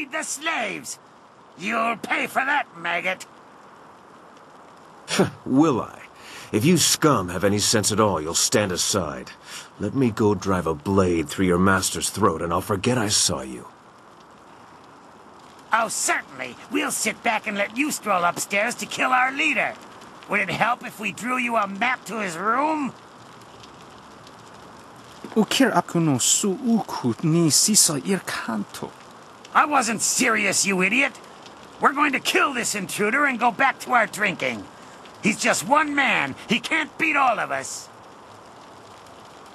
freed the slaves. You'll pay for that, maggot. Will I? If you scum have any sense at all, you'll stand aside. Let me go drive a blade through your master's throat and I'll forget I saw you. Oh, certainly. We'll sit back and let you stroll upstairs to kill our leader. Would it help if we drew you a map to his room? Ukir aku no suuku ni sisa ir kanto. I wasn't serious, you idiot. We're going to kill this intruder and go back to our drinking. He's just one man. He can't beat all of us.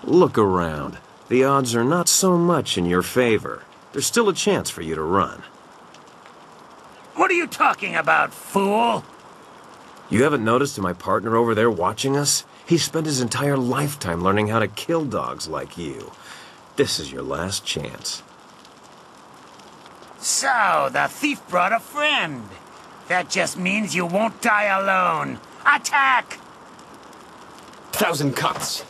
Look around. The odds are not so much in your favor. There's still a chance for you to run. What are you talking about, fool? You haven't noticed my partner over there watching us? He spent his entire lifetime learning how to kill dogs like you. This is your last chance. So, the thief brought a friend. That just means you won't die alone. Attack! 1,000 cuts.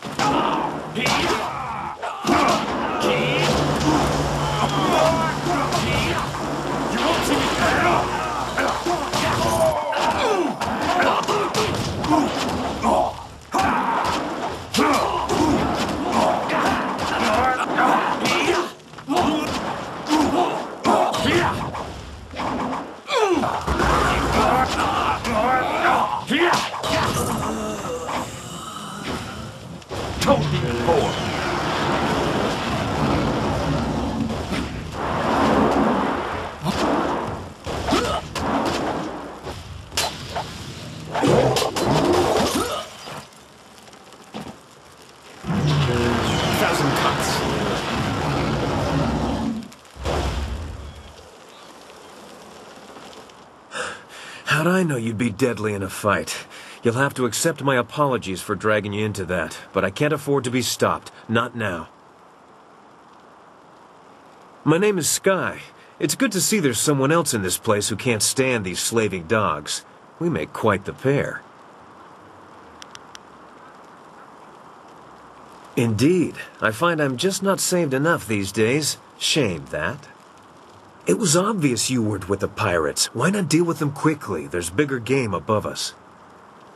How'd I know you'd be deadly in a fight? You'll have to accept my apologies for dragging you into that, but I can't afford to be stopped. Not now. My name is Sky. It's good to see there's someone else in this place who can't stand these slaving dogs. We make quite the pair. Indeed. I find I'm just not saved enough these days. Shame, that. It was obvious you weren't with the pirates. Why not deal with them quickly? There's bigger game above us.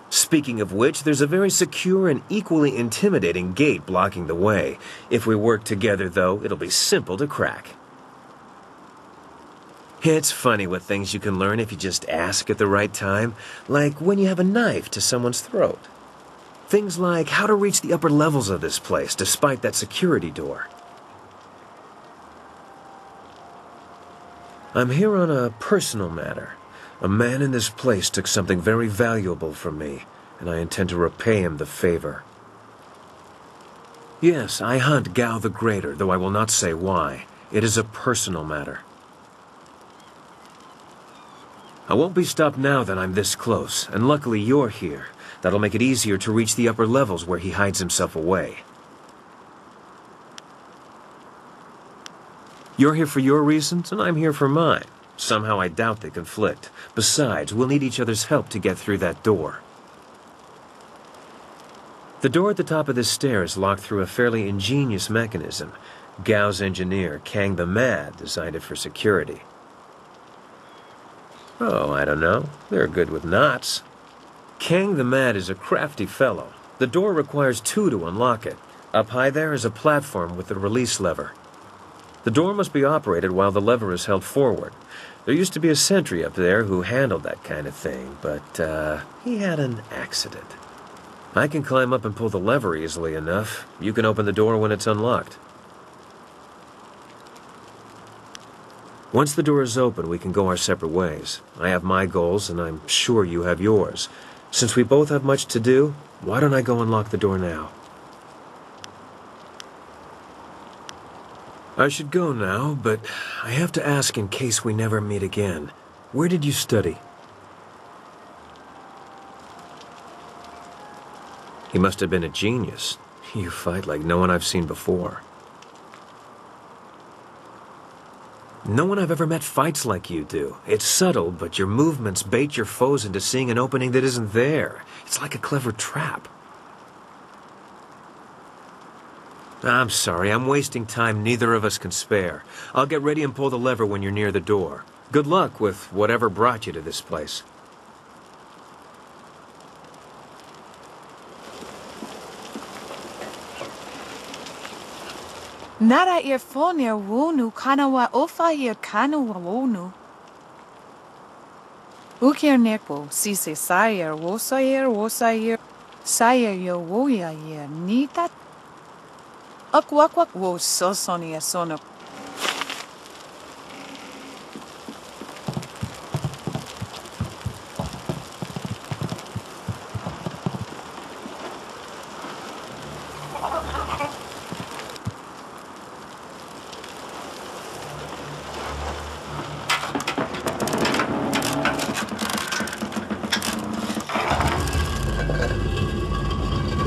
Speaking of which, there's a very secure and equally intimidating gate blocking the way. If we work together, though, it'll be simple to crack. It's funny what things you can learn if you just ask at the right time, like when you have a knife to someone's throat. Things like how to reach the upper levels of this place despite that security door. I'm here on a personal matter. A man in this place took something very valuable from me, and I intend to repay him the favor. Yes, I hunt Gao the Greater, though I will not say why. It is a personal matter. I won't be stopped now that I'm this close, and luckily you're here. That'll make it easier to reach the upper levels where he hides himself away. You're here for your reasons, and I'm here for mine. Somehow I doubt they conflict. Besides, we'll need each other's help to get through that door. The door at the top of this stair is locked through a fairly ingenious mechanism. Gao's engineer, Kang the Mad, designed it for security. Oh, I don't know. They're good with knots. Kang the Mad is a crafty fellow. The door requires two to unlock it. Up high there is a platform with the release lever. The door must be operated while the lever is held forward. There used to be a sentry up there who handled that kind of thing, but he had an accident. I can climb up and pull the lever easily enough. You can open the door when it's unlocked. Once the door is open, we can go our separate ways. I have my goals, and I'm sure you have yours. Since we both have much to do, why don't I go unlock the door now? I should go now, but I have to ask in case we never meet again. Where did you study? He must have been a genius. You fight like no one I've seen before. No one I've ever met fights like you do. It's subtle, but your movements bait your foes into seeing an opening that isn't there. It's like a clever trap. I'm sorry, I'm wasting time neither of us can spare. I'll get ready and pull the lever when you're near the door. Good luck with whatever brought you to this place. Nara earfonir wonu kanawa ofair kanawa wonu. Ukir nekwo sise sayer wosayer sayer yo woya yer nita. Akwakwak wo sosonia sono.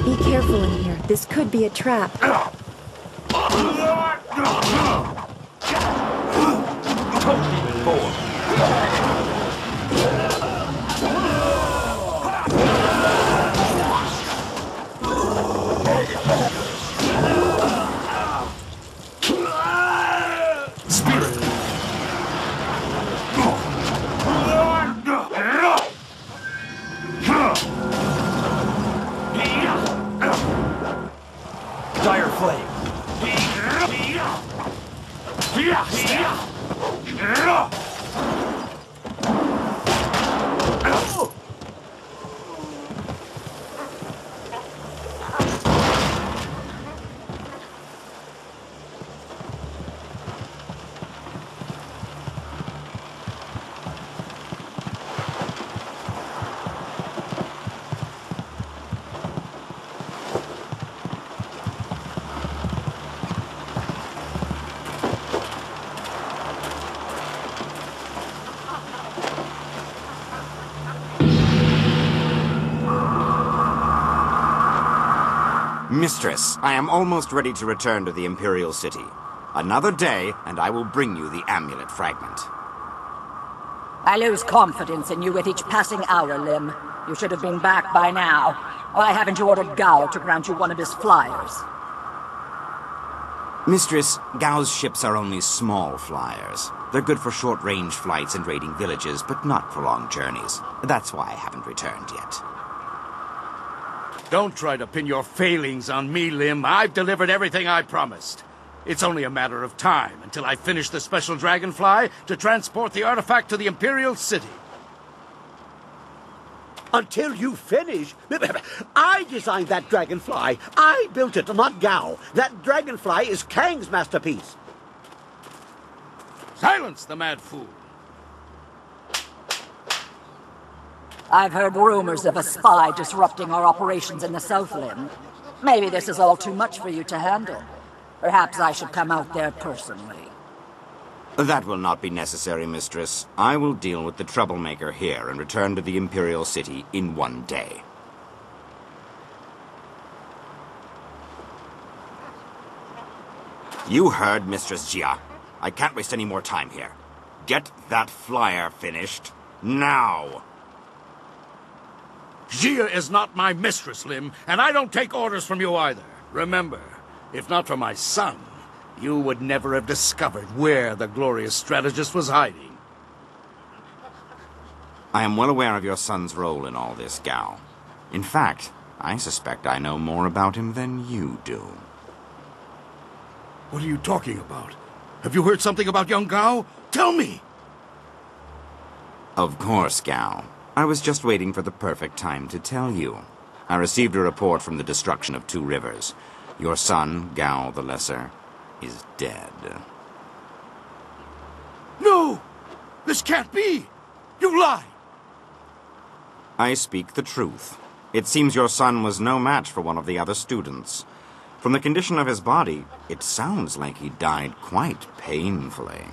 Be careful in here. This could be a trap. Dire flame. Mistress, I am almost ready to return to the Imperial City. Another day, and I will bring you the amulet fragment. I lose confidence in you with each passing hour, Lim. You should have been back by now. Why haven't you ordered Gao to grant you one of his flyers? Mistress, Gao's ships are only small flyers. They're good for short-range flights and raiding villages, but not for long journeys. That's why I haven't returned yet. Don't try to pin your failings on me, Lim. I've delivered everything I promised. It's only a matter of time until I finish the special dragonfly to transport the artifact to the Imperial City. Until you finish? I designed that dragonfly. I built it, not Gao. That dragonfly is Kang's masterpiece. Silence the mad fool. I've heard rumors of a spy disrupting our operations in the South Lim. Maybe this is all too much for you to handle. Perhaps I should come out there personally. That will not be necessary, Mistress. I will deal with the troublemaker here and return to the Imperial City in one day. You heard Mistress Jia. I can't waste any more time here. Get that flyer finished now. Jia is not my mistress, Lim, and I don't take orders from you either. Remember, if not for my son, you would never have discovered where the glorious strategist was hiding. I am well aware of your son's role in all this, Gao. In fact, I suspect I know more about him than you do. What are you talking about? Have you heard something about young Gao? Tell me! Of course, Gao. I was just waiting for the perfect time to tell you. I received a report from the destruction of 2 rivers. Your son, Gao the Lesser, is dead. No! This can't be! You lie! I speak the truth. It seems your son was no match for one of the other students. From the condition of his body, it sounds like he died quite painfully.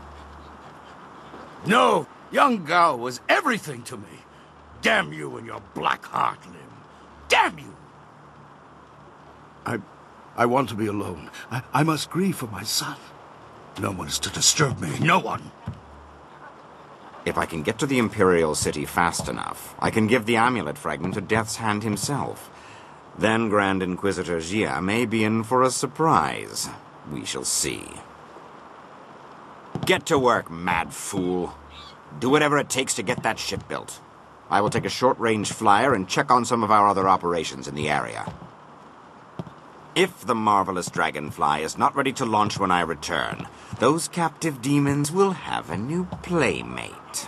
No! Young Gao was everything to me. Damn you and your black heart, Lim. Damn you! I want to be alone. I must grieve for my son. No one is to disturb me. No one! If I can get to the Imperial City fast enough, I can give the amulet fragment to Death's Hand himself. Then Grand Inquisitor Jia may be in for a surprise. We shall see. Get to work, mad fool. Do whatever it takes to get that ship built. I will take a short-range flyer and check on some of our other operations in the area. If the marvelous dragonfly is not ready to launch when I return, those captive demons will have a new playmate.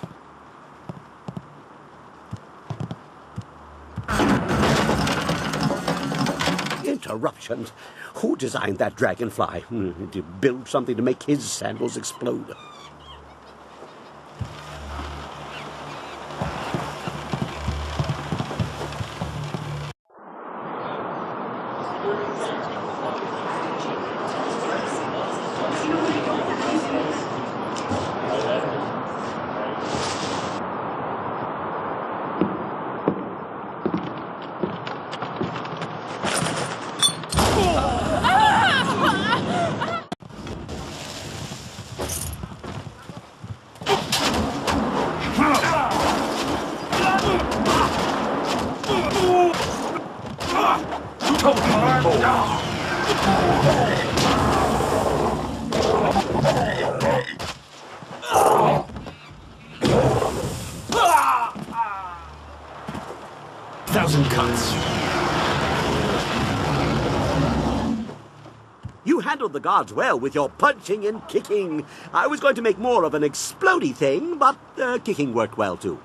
Interruptions? Who designed that dragonfly? Did you build something to make his sandals explode? Thousand cuts. You handled the guards well with your punching and kicking. I was going to make more of an explodey thing, but kicking worked well too.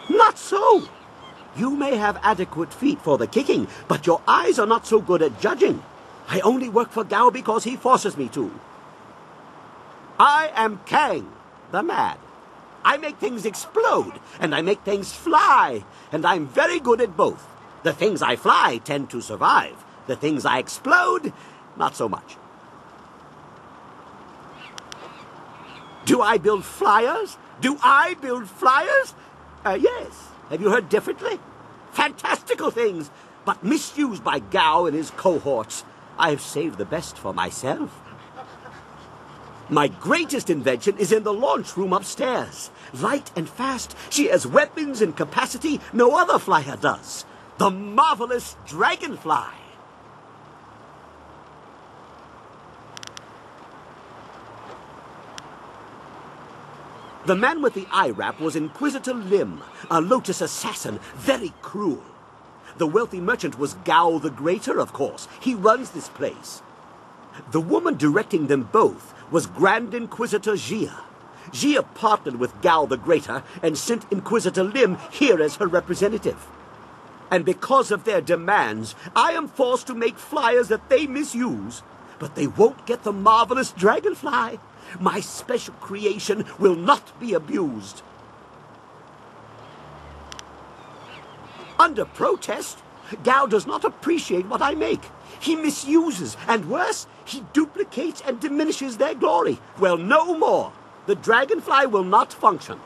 Not so! You may have adequate feet for the kicking, but your eyes are not so good at judging. I only work for Gao because he forces me to. I am Kang, the Mad. I make things explode, and I make things fly, and I'm very good at both. The things I fly tend to survive. The things I explode, not so much. Do I build flyers? Do I build flyers? Yes. Have you heard differently? Fantastical things, but misused by Gao and his cohorts. I have saved the best for myself. My greatest invention is in the launch room upstairs. Light and fast, she has weapons and capacity no other flyer does. The marvelous dragonfly. The man with the eye wrap was Inquisitor Lim, a Lotus assassin, very cruel. The wealthy merchant was Gao the Greater, of course. He runs this place. The woman directing them both was Grand Inquisitor Jia. Jia partnered with Gao the Greater and sent Inquisitor Lim here as her representative. And because of their demands, I am forced to make flyers that they misuse. But they won't get the marvelous dragonfly. My special creation will not be abused. Under protest, Gao does not appreciate what I make. He misuses, and worse, he duplicates and diminishes their glory. Well, no more. The dragonfly will not function.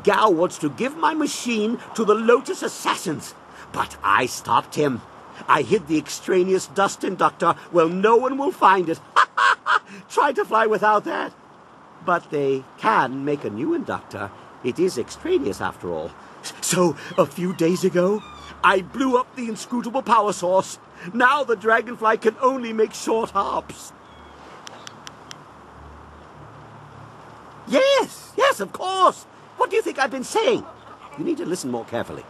Gao wants to give my machine to the Lotus assassins, but I stopped him. I hid the extraneous dust inductor where no one will find it. Try to fly without that. But they can make a new inductor. It is extraneous after all. So, a few days ago, I blew up the inscrutable power source. Now the dragonfly can only make short hops. Yes, of course. What do you think I've been saying? You need to listen more carefully.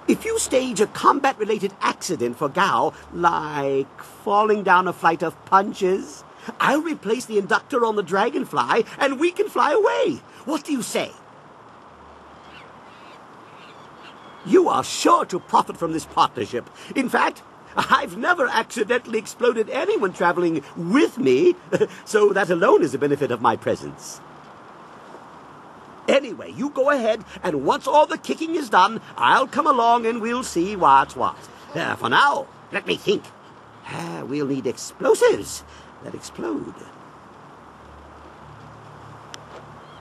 If you stage a combat-related accident for Gao, like falling down a flight of punches, I'll replace the inductor on the dragonfly and we can fly away. What do you say? You are sure to profit from this partnership. In fact, I've never accidentally exploded anyone traveling with me, so that alone is a benefit of my presence. Anyway, you go ahead, and once all the kicking is done, I'll come along and we'll see what's what. For now, let me think. We'll need explosives that explode.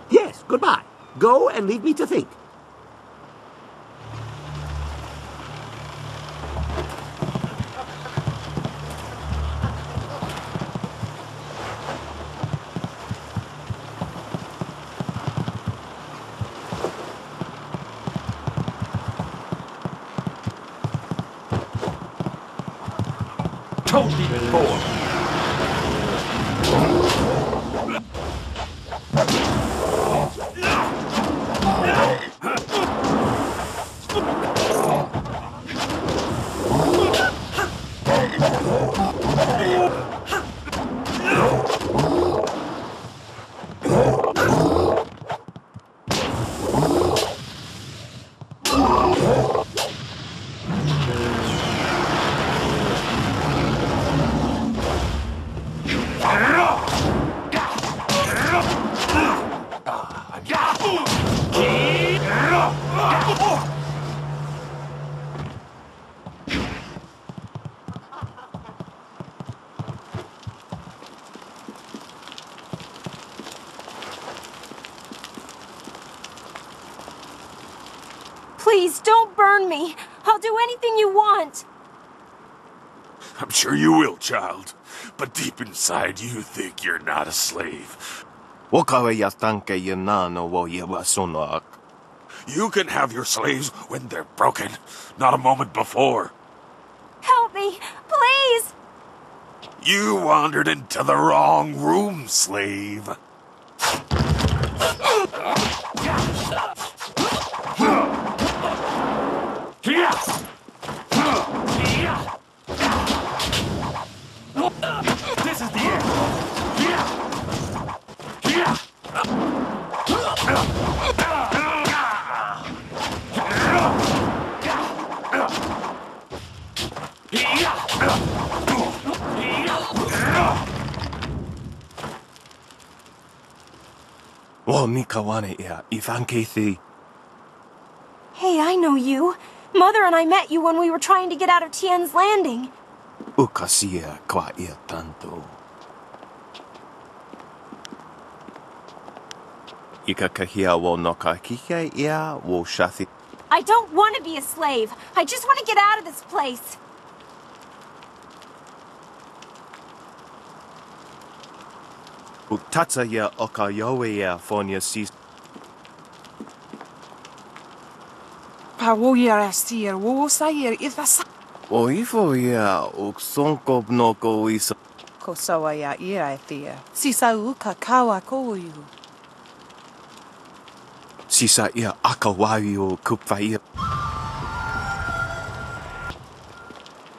Yes, goodbye. Go and leave me to think. Cold Demon form. Please, don't burn me. I'll do anything you want. I'm sure you will, child. But deep inside, you think you're not a slave. You can have your slaves when they're broken, not a moment before. Help me, please. You wandered into the wrong room, slave. This is the end. Hey, I know you. Mother and I met you when we were trying to get out of Tien's Landing. I don't want to be a slave. I just want to get out of this place. Pawoyer astir, wo sayer ithasa. Kosawaya ira thea. Sisa uka kawa koyu.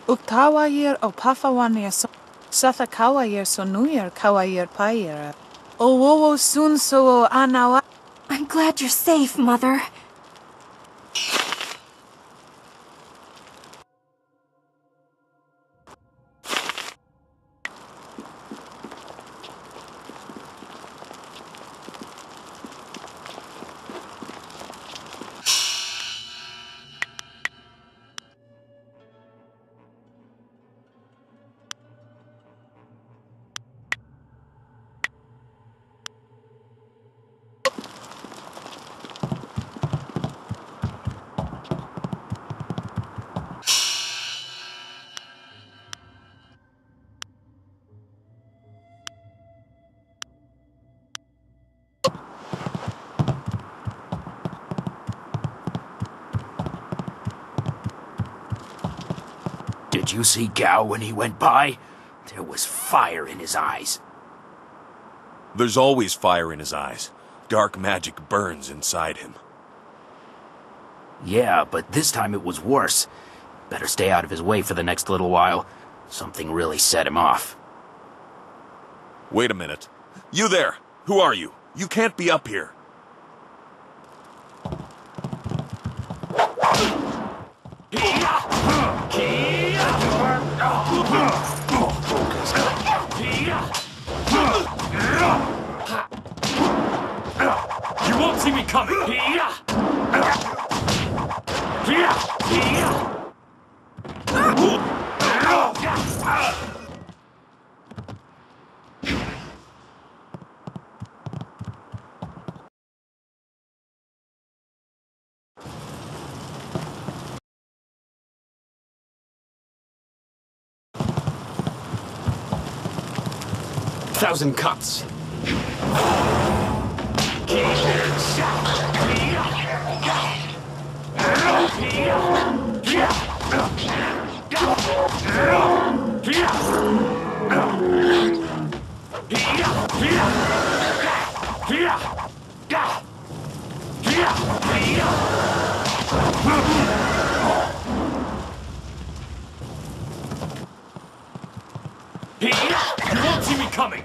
Uktawayer o pafawania so. Satha kawayer sonuyer kawayer payer. O wowo sun so anawa. I'm glad you're safe, Mother. Did you see Gao when he went by? There was fire in his eyes. There's always fire in his eyes. Dark magic burns inside him. Yeah, but this time it was worse. Better stay out of his way for the next little while. Something really set him off. Wait a minute. You there! Who are you? You can't be up here. You won't see me coming! 1,000 cuts. You won't see me coming!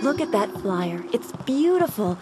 Look at that flyer. It's beautiful.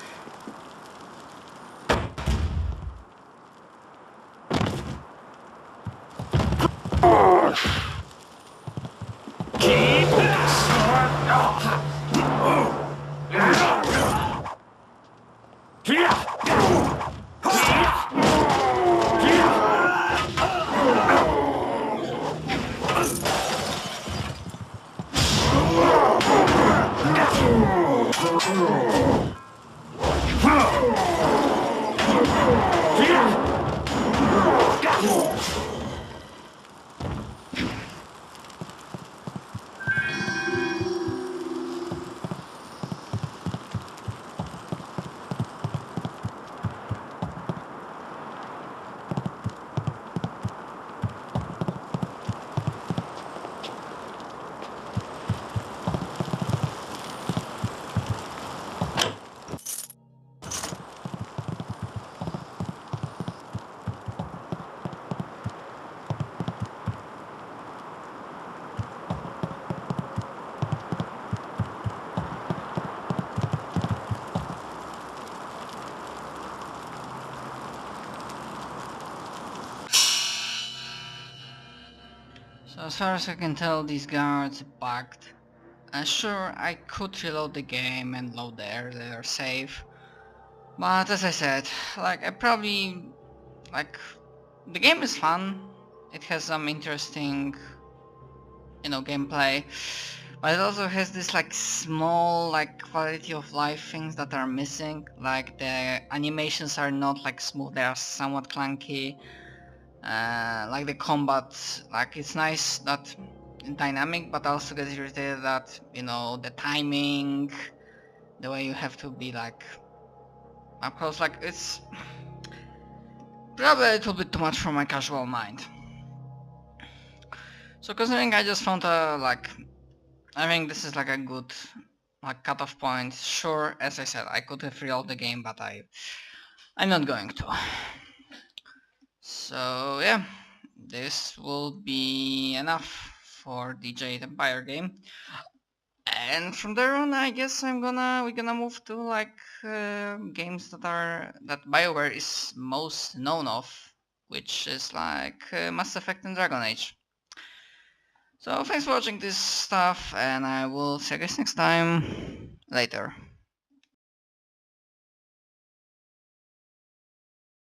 So as far as I can tell, these guards are bugged. Sure, I could reload the game and load the earlier save, but as I said, like the game is fun. It has some interesting, gameplay, but it also has this like small quality of life things that are missing. Like the animations are not like smooth; they are somewhat clunky. Like the combat, like it's nice that dynamic, but also get irritated that the timing, the way you have to be like up close, like it's probably a little bit too much for my casual mind. So considering I just found I think this is like a good cutoff point. Sure, as I said, I could have reloaded the game, but I'm not going to. So yeah, this will be enough for the Jade Empire game. And from there on, I guess we're gonna move to games that BioWare is most known of, which is Mass Effect and Dragon Age. So thanks for watching this stuff, and I will see you guys next time. Later.